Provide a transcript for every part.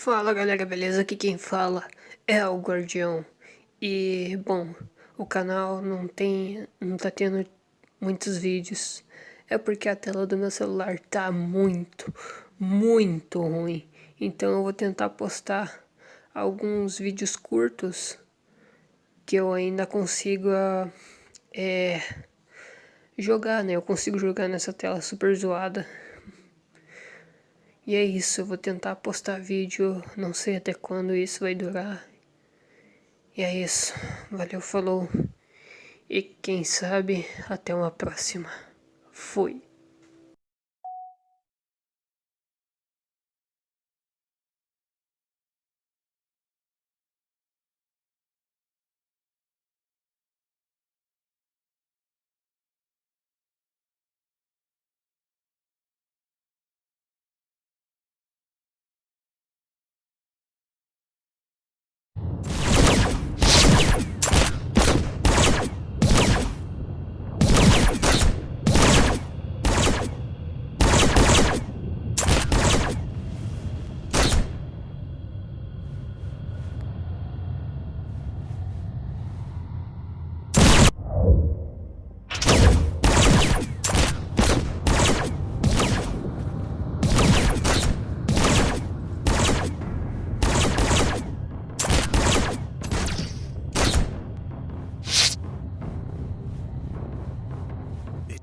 Fala galera, beleza? Aqui quem fala é o Guardião. E bom, o canal não tá tendo muitos vídeos. É porque a tela do meu celular tá muito ruim. Então eu vou tentar postar alguns vídeos curtos que eu ainda consiga jogar, né? Eu consigo jogar nessa tela super zoada. E é isso, eu vou tentar postar vídeo, não sei até quando isso vai durar. E é isso, valeu, falou. E quem sabe, até uma próxima. Fui.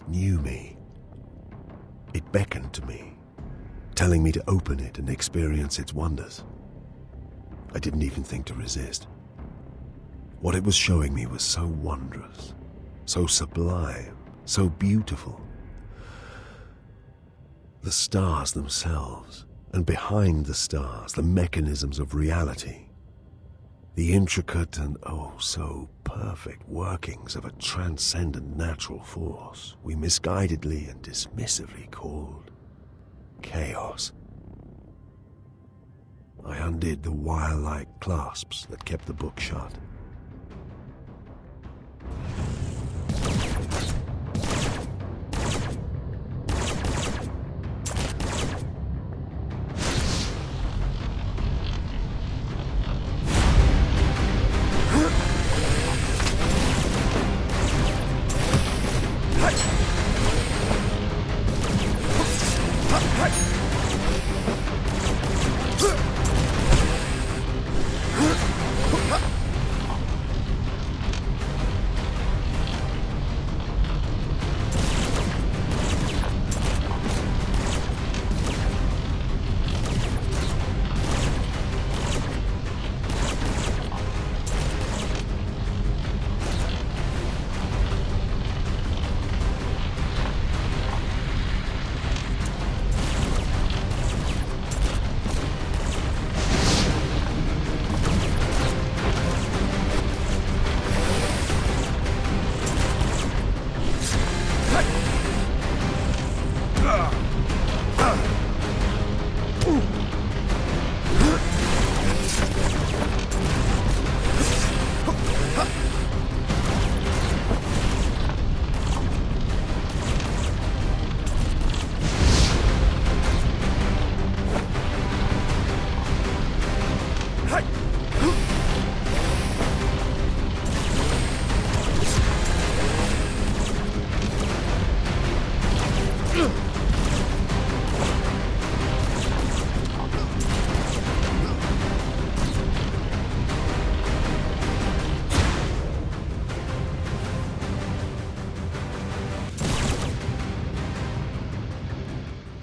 Knew me. It beckoned to me, telling me to open it and experience its wonders. I didn't even think to resist. What it was showing me was so wondrous, so sublime, so beautiful. The stars themselves, and behind the stars, the mechanisms of reality. The intricate and oh so perfect workings of a transcendent natural force we misguidedly and dismissively called chaos. I undid the wire-like clasps that kept the book shut.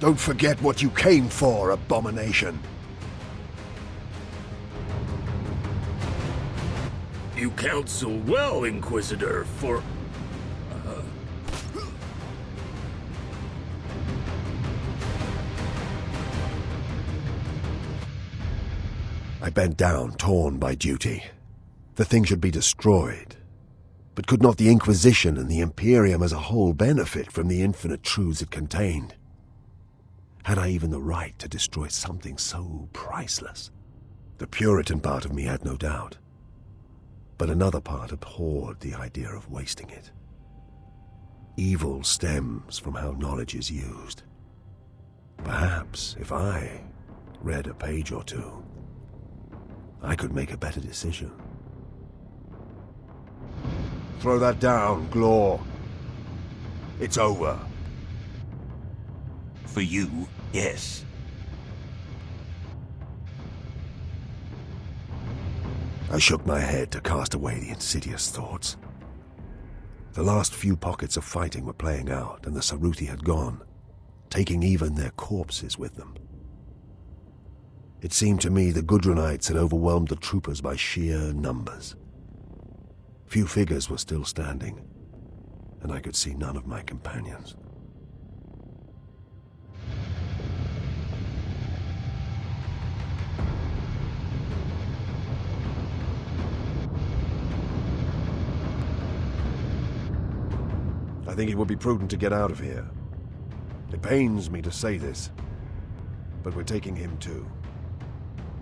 Don't forget what you came for, abomination. You counsel well, Inquisitor, for... I bent down, torn by duty. The thing should be destroyed. But could not the Inquisition and the Imperium as a whole benefit from the infinite truths it contained? Had I even the right to destroy something so priceless? The Puritan part of me had no doubt. But another part abhorred the idea of wasting it. Evil stems from how knowledge is used. Perhaps if I read a page or two, I could make a better decision. Throw that down, Glaw. It's over. For you, yes. I shook my head to cast away the insidious thoughts. The last few pockets of fighting were playing out, and the Saruti had gone, taking even their corpses with them. It seemed to me the Gudrunites had overwhelmed the troopers by sheer numbers. Few figures were still standing, and I could see none of my companions. I think it would be prudent to get out of here. It pains me to say this, but we're taking him too.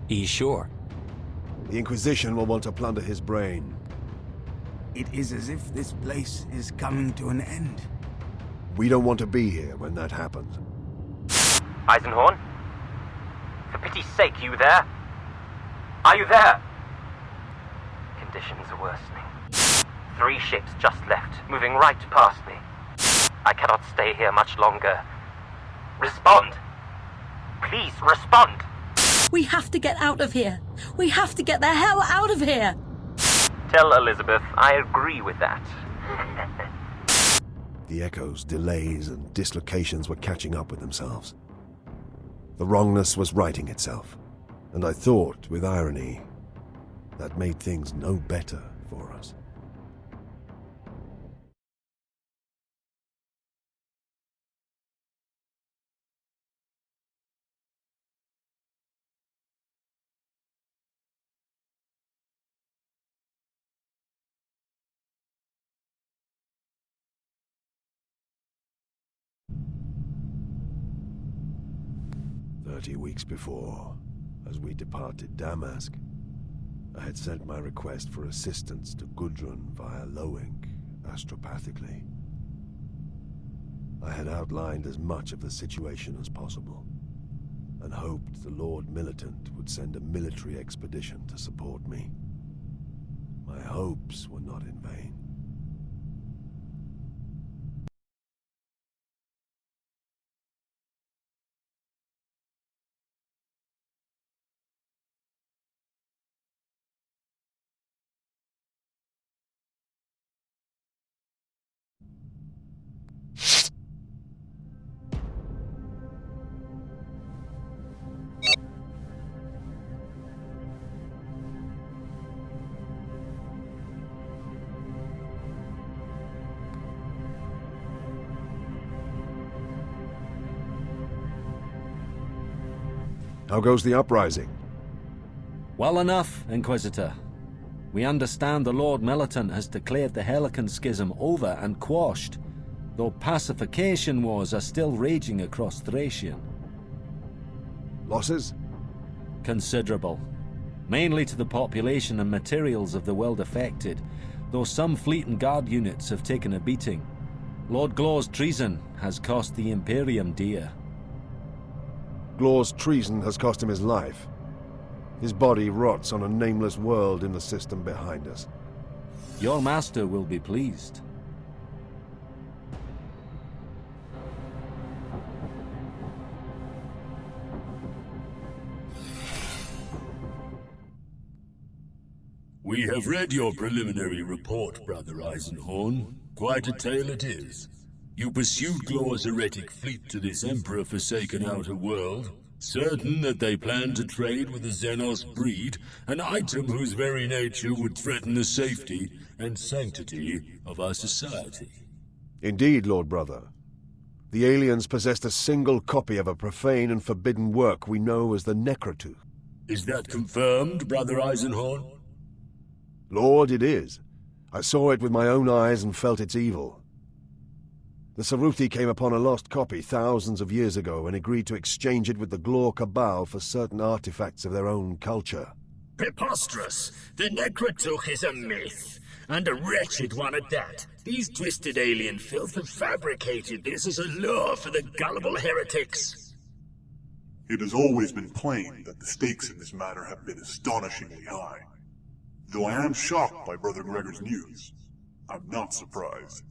Are you sure? The Inquisition will want to plunder his brain. It is as if this place is coming to an end. We don't want to be here when that happens. Eisenhorn? For pity's sake, you there? Are you there? Conditions are worsening. 3 ships just left, moving right past me. I cannot stay here much longer. Respond! Please, respond! We have to get out of here. We have to get the hell out of here. Tell Elizabeth I agree with that. The echoes, delays, and dislocations were catching up with themselves. The wrongness was righting itself, and I thought, with irony, that made things no better for us. Weeks before, as we departed Damask, I had sent my request for assistance to Gudrun via Loink, astropathically. I had outlined as much of the situation as possible, and hoped the Lord Militant would send a military expedition to support me. My hopes were not in vain. How goes the uprising? Well enough, Inquisitor. We understand the Lord Militant has declared the Helican Schism over and quashed, though pacification wars are still raging across Thracian. Losses? Considerable. Mainly to the population and materials of the world affected, though some fleet and guard units have taken a beating. Lord Glaw's treason has cost the Imperium dear. Glaw's treason has cost him his life. His body rots on a nameless world in the system behind us. Your master will be pleased. We have read your preliminary report, Brother Eisenhorn. Quite a tale it is. You pursued Glaw's heretic fleet to this Emperor-forsaken outer world, certain that they planned to trade with the xenos breed, an item whose very nature would threaten the safety and sanctity of our society. Indeed, Lord Brother. The aliens possessed a single copy of a profane and forbidden work we know as the Necrotu. Is that confirmed, Brother Eisenhorn? Lord, it is. I saw it with my own eyes and felt its evil. The Saruti came upon a lost copy thousands of years ago and agreed to exchange it with the Glaw Cabal for certain artifacts of their own culture. Preposterous! The Necrotuch is a myth, and a wretched one at that. These twisted alien filth have fabricated this as a lure for the gullible heretics. It has always been plain that the stakes in this matter have been astonishingly high. Though I am shocked by Brother Gregor's news, I'm not surprised.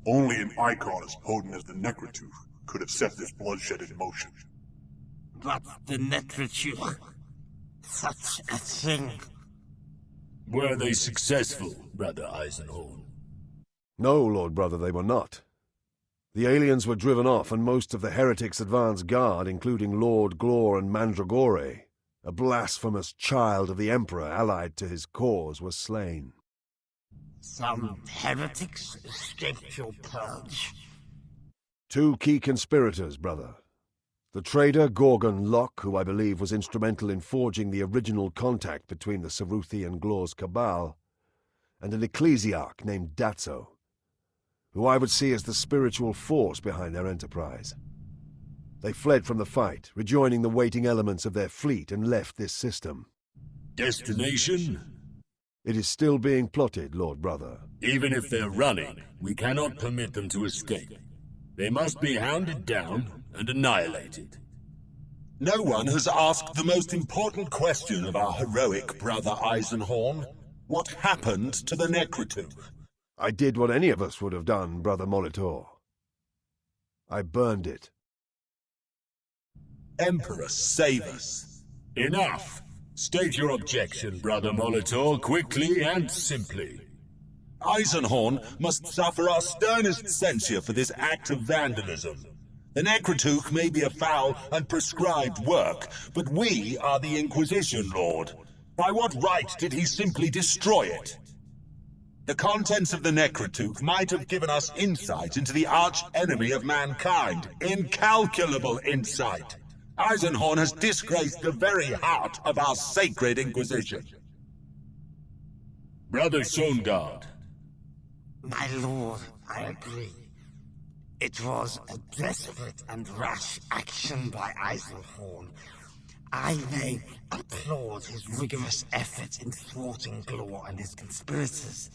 Only an icon as potent as the Necrotooth could have set this bloodshed in motion. But the Necrotooth, such a thing. Were they successful, Brother Eisenhorn? No, Lord Brother, they were not. The aliens were driven off, and most of the heretics' advance guard, including Lord Glor and Mandragore, a blasphemous child of the Emperor allied to his cause, was slain. Some heretics escaped your purge. 2 key conspirators, brother. The trader Gorgon Locke, who I believe was instrumental in forging the original contact between the Ceruthi and Glor's cabal, and an ecclesiarch named Datso, who I would see as the spiritual force behind their enterprise. They fled from the fight, rejoining the waiting elements of their fleet, and left this system. Destination? It is still being plotted, Lord Brother. Even if they're running, we cannot permit them to escape. They must be hounded down and annihilated. No one has asked the most important question of our heroic Brother Eisenhorn. What happened to the Necrotooth? I did what any of us would have done, Brother Molitor. I burned it. Emperor, save us. Enough! State your objection, Brother Molitor, quickly and simply. Eisenhorn must suffer our sternest censure for this act of vandalism. The Necrotooth may be a foul and prescribed work, but we are the Inquisition, Lord. By what right did he simply destroy it? The contents of the Necrotooth might have given us insight into the arch-enemy of mankind. Incalculable insight. Eisenhorn has disgraced the very heart of our sacred Inquisition. Brother Schoengard. My lord, I agree. It was a desperate and rash action by Eisenhorn. I may applaud his rigorous efforts in thwarting Glor and his conspirators,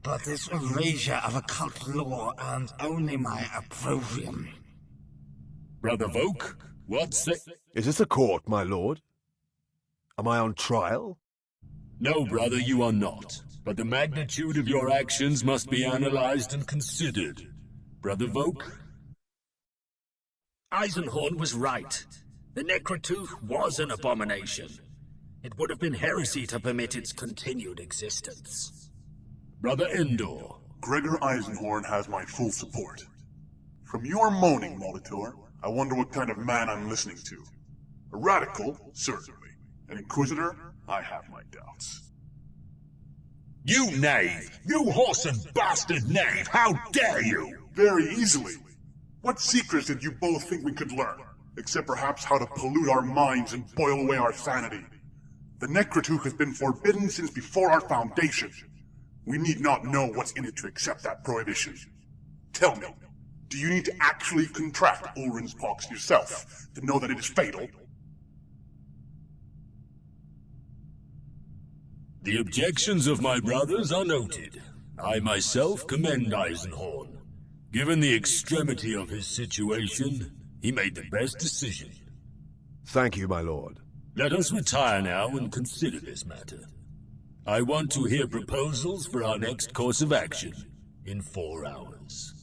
but this erasure of occult law earned only my opprobrium. Brother Volk, what say— Is this a court, my lord? Am I on trial? No, brother, you are not. But the magnitude of your actions must be analyzed and considered. Brother Volk? Eisenhorn was right. The Necrotooth was an abomination. It would have been heresy to permit its continued existence. Brother Endor. Gregor Eisenhorn has my full support. From your moaning, Molitor, I wonder what kind of man I'm listening to. A radical, certainly. An inquisitor, I have my doubts. You knave! You horse and bastard knave! How dare you! Very easily. What secrets did you both think we could learn? Except perhaps how to pollute our minds and boil away our sanity. The Necrotooth has been forbidden since before our foundation. We need not know what's in it to accept that prohibition. Tell me, do you need to actually contract Ulrin's pox yourself to know that it is fatal? The objections of my brothers are noted. I myself commend Eisenhorn. Given the extremity of his situation, he made the best decision. Thank you, my lord. Let us retire now and consider this matter. I want to hear proposals for our next course of action in 4 hours.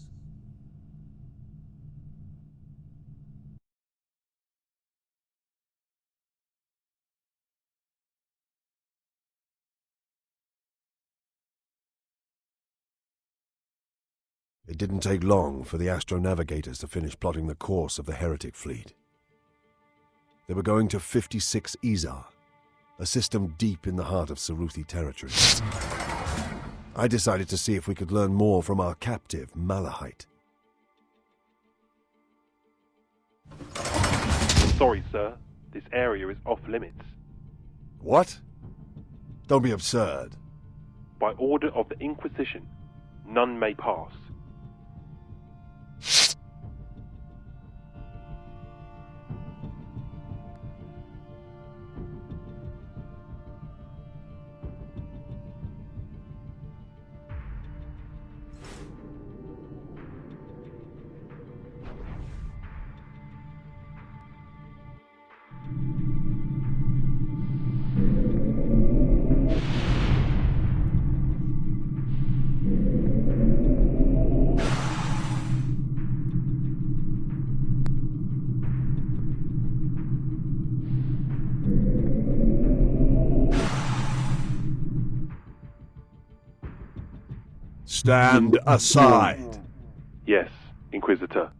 It didn't take long for the astronavigators to finish plotting the course of the heretic fleet. They were going to 56 Izar, a system deep in the heart of Ceruthi territory. I decided to see if we could learn more from our captive, Malahite. Sorry, sir. This area is off limits. What? Don't be absurd. By order of the Inquisition, none may pass. Stand aside. Yes, Inquisitor.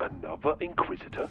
Another Inquisitor?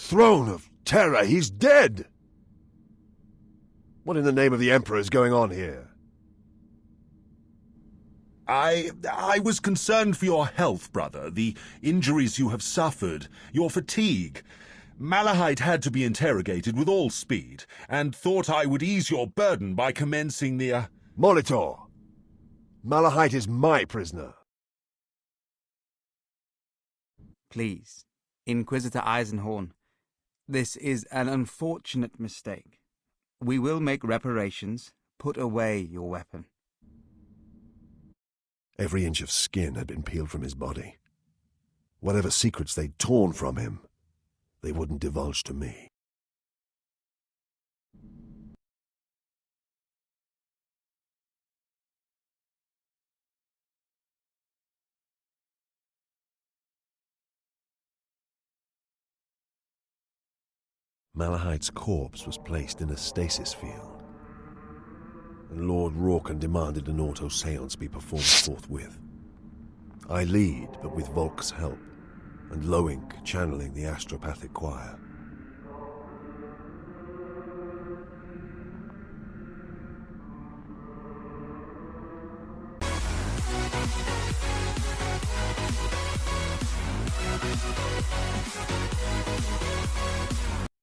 Throne of Terror, he's dead! What in the name of the Emperor is going on here? I was concerned for your health, brother, the injuries you have suffered, your fatigue. Malahide had to be interrogated with all speed, and thought I would ease your burden by commencing the, Molitor! Malahide is my prisoner. Please, Inquisitor Eisenhorn, this is an unfortunate mistake. We will make reparations. Put away your weapon. Every inch of skin had been peeled from his body. Whatever secrets they'd torn from him, they wouldn't divulge to me. Malahite's corpse was placed in a stasis field, and Lord Rorken demanded an auto-seance be performed forthwith. I lead, but with Volk's help, and Loink channeling the astropathic choir.